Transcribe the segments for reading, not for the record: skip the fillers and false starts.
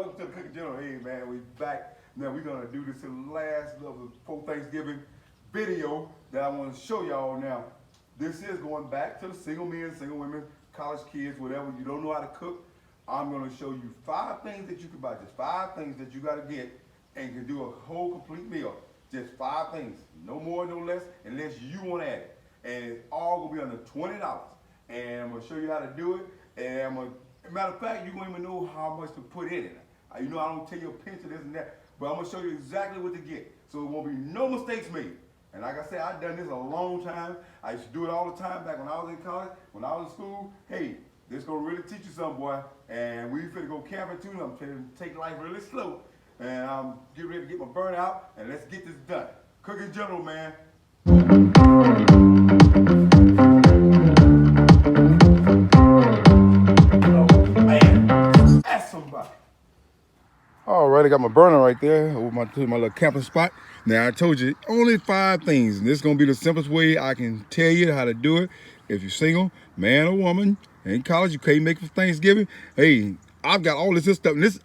Welcome to the Cooking General. Hey man, we back. Now we're gonna do this last little before Thanksgiving video that I want to show y'all now. This is going back to the single men, single women, college kids, whatever. You don't know how to cook. I'm gonna show you 5 things that you can buy. Just 5 things that you gotta get and you can do a whole complete meal. Just 5 things, no more, no less, unless you want to add it. And it's all gonna be under $20. And I'm gonna show you how to do it. And I'm gonna, matter of fact, you won't even know how much to put in it. You know, I don't tell you a pinch of this and that, but I'm gonna show you exactly what to get. So it won't be no mistakes made. And like I said, I've done this a long time. I used to do it all the time back when I was in college, when I was in school. Hey, this gonna really teach you something, boy. And we finna go camping too. I'm trying to take life really slow. And I'm getting ready to get my burn out, and let's get this done. Cooking General, man. All right, I got my burner right there over my little camping spot. Now, I told you, only 5 things. And this is going to be the simplest way I can tell you how to do it. If you're single, man or woman, in college, you can't make it for Thanksgiving. Hey, I've got all this stuff, and this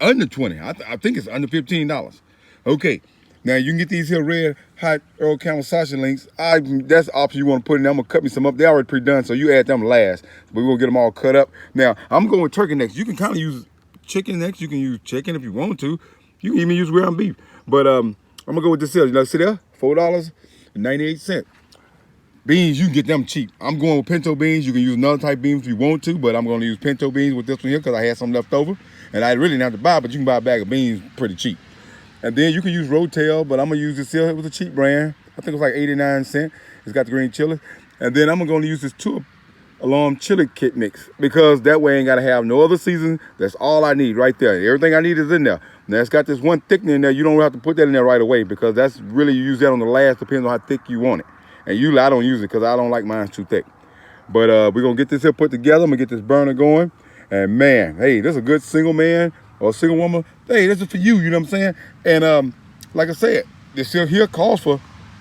under 20. I think it's under $15. Okay, now you can get these here red hot Earl Camel sausage links. That's the option you want to put in there. I'm going to cut me some up. They're already pre-done, so you add them last. But we're going to get them all cut up. Now, I'm going with turkey necks. You can kind of use chicken necks. You can use chicken if you want to. You can even use ground beef. But I'm gonna go with this here. You know, see there? $4.98. Beans, you can get them cheap. I'm going with pinto beans. You can use another type of beans if you want to, but I'm gonna use pinto beans with this one here because I had some left over. And I really didn't have to buy, but you can buy a bag of beans pretty cheap. And then you can use Rotel, but I'm gonna use this here. It was a cheap brand. I think it was like 89 cents. It's got the green chili. And then I'm gonna use this two-alarm chili kit mix because that way I ain't gotta have no other season. That's all I need right there. Everything I need is in there. Now it's got this one thickening in there. You don't have to put that in there right away because that's really, you use that on the last, depends on how thick you want it. And usually I don't use it because I don't like mine too thick. But we're gonna get this here put together. I'm gonna get this burner going. And man, hey, this is a good single man or single woman. Hey, this is for you, you know what I'm saying? And like I said, this here calls for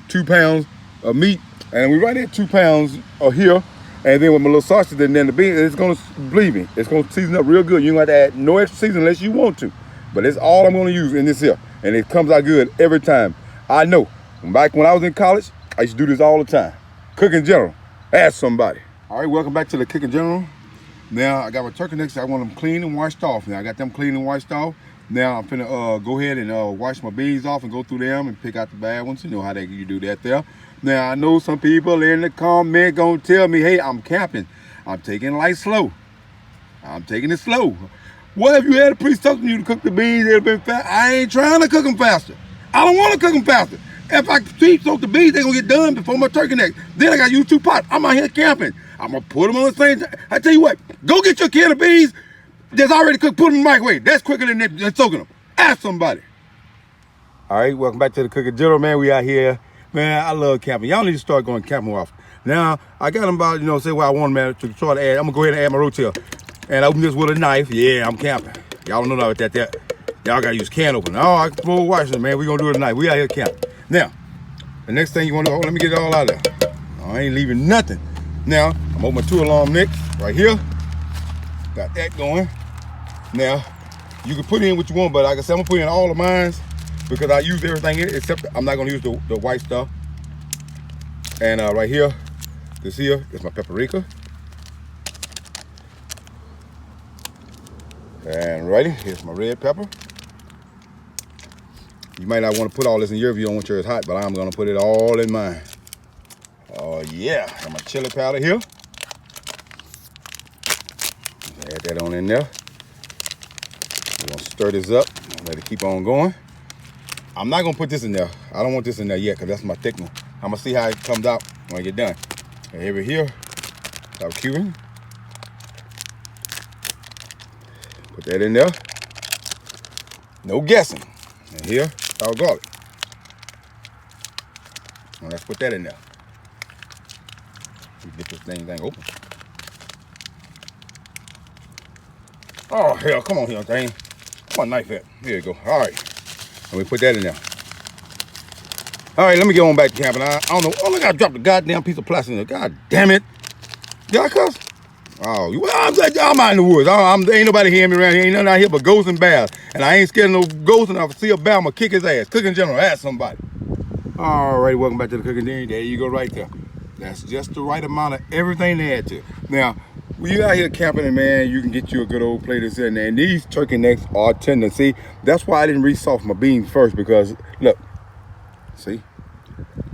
2 pounds of meat. And we right at 2 pounds of here. And then with my little sausage and then the beans, it's gonna, believe me, it's gonna season up real good. You don't have to add no extra season unless you want to. But it's all I'm gonna use in this here. And it comes out good every time. I know, back when I was in college, I used to do this all the time. Cooking General, ask somebody. All right, welcome back to the Cooking General. Now, I got my turkey necks, I want them clean and washed off. Now, I got them clean and washed off. Now, I'm finna go ahead and wash my beans off and go through them and pick out the bad ones. You know how you do that there. Now, I know some people in the comment gonna tell me, hey, I'm camping. I'm taking life slow. I'm taking it slow. What if you had a priest telling you to cook the beans? It'd have been fast. I ain't trying to cook them faster. I don't want to cook them faster. If I soak the beans, they're gonna get done before my turkey neck. Then I gotta use 2 pots. I'm out here camping. I'm gonna put them on the same time. I tell you what, go get your can of beans that's already cooked, put them in the microwave. That's quicker than soaking them. Ask somebody. All right, welcome back to the Cooking General, man. We out here. Man, I love camping. Y'all need to start going camping more often. Now, I got them about, say what I want them to try to add. I'm gonna go ahead and add my Rotel. And open this with a knife. Yeah, I'm camping. Y'all don't know about that. Y'all gotta use can opener. Oh, I can throw Washington, man. We gonna do it tonight. We out here camping. Now, the next thing you wanna do, let me get it all out of there. I ain't leaving nothing. Now, I'm opening my 2-alarm mix right here. Got that going. Now, you can put in what you want, but like I said, I'm gonna put in all of mine because I use everything in it, except I'm not gonna use the white stuff. And right here, this here is my paprika. And righty, here's my red pepper. You might not want to put all this in your if you don't want yours hot, but I'm gonna put it all in mine. Oh yeah, got my chili powder here. Add that on in there. We're gonna stir this up, let it keep on going. I'm not gonna put this in there. I don't want this in there yet, because that's my thick one. I'm gonna see how it comes out when I get done. And over here, stop cubing. Put that in there. No guessing. And here, our garlic. Now let's put that in there. Get this thing open. Oh hell, come on here, thing. Come on, knife it. Here you go. All right. And we put that in there. All right, let me get on back to camping. I don't know. Oh, look, I dropped a goddamn piece of plastic in there. God damn it. Did I cuss? Oh, well, I'm out in the woods. Ain't nobody hearing me around here. Ain't nothing out here but ghosts and bears. And I ain't scared of no ghosts, and if I see a bear, I'm gonna kick his ass. Cooking General, ask somebody. All right, welcome back to the Cooking General. There you go right there. That's just the right amount of everything to add to. Now, when you out here camping, and man, you can get you a good old plate of sitting there. And these turkey necks are tender. See, that's why I didn't re-soft my beans first, because look, see,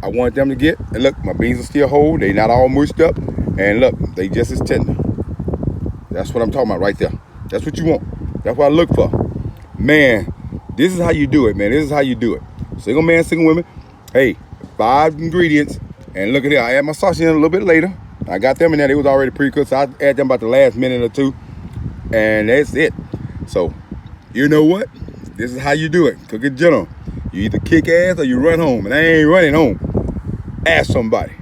I want them to get, and look, my beans are still whole. They not all mushed up, and look, they just as tender. That's what I'm talking about right there. That's what you want. That's what I look for. Man, this is how you do it, man. This is how you do it. Single man, single women. Hey, 5 ingredients. And look at here. I add my sausage in a little bit later. I got them in there. They was already pre-cooked, so I add them about the last minute or two. And that's it. So, you know what? This is how you do it. Cooking General. You either kick ass or you run home. And I ain't running home. Ask somebody.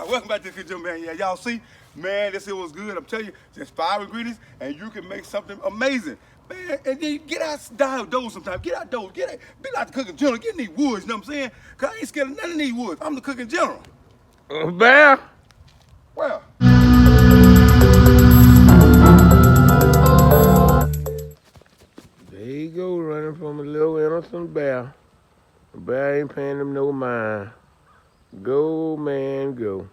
Welcome back to the Cooking General, man. Yeah, y'all see? Man, this here was good. I'm telling you, just 5 ingredients, and you can make something amazing. Man, and then get outdoors sometimes. Get outdoors. Be like the Cooking General. Get in these woods, you know what I'm saying? Because I ain't scared of none of these woods. I'm the Cooking General. Bear? Well. There you go, running from a little innocent bear. The bear ain't paying him no mind. Go, man, go.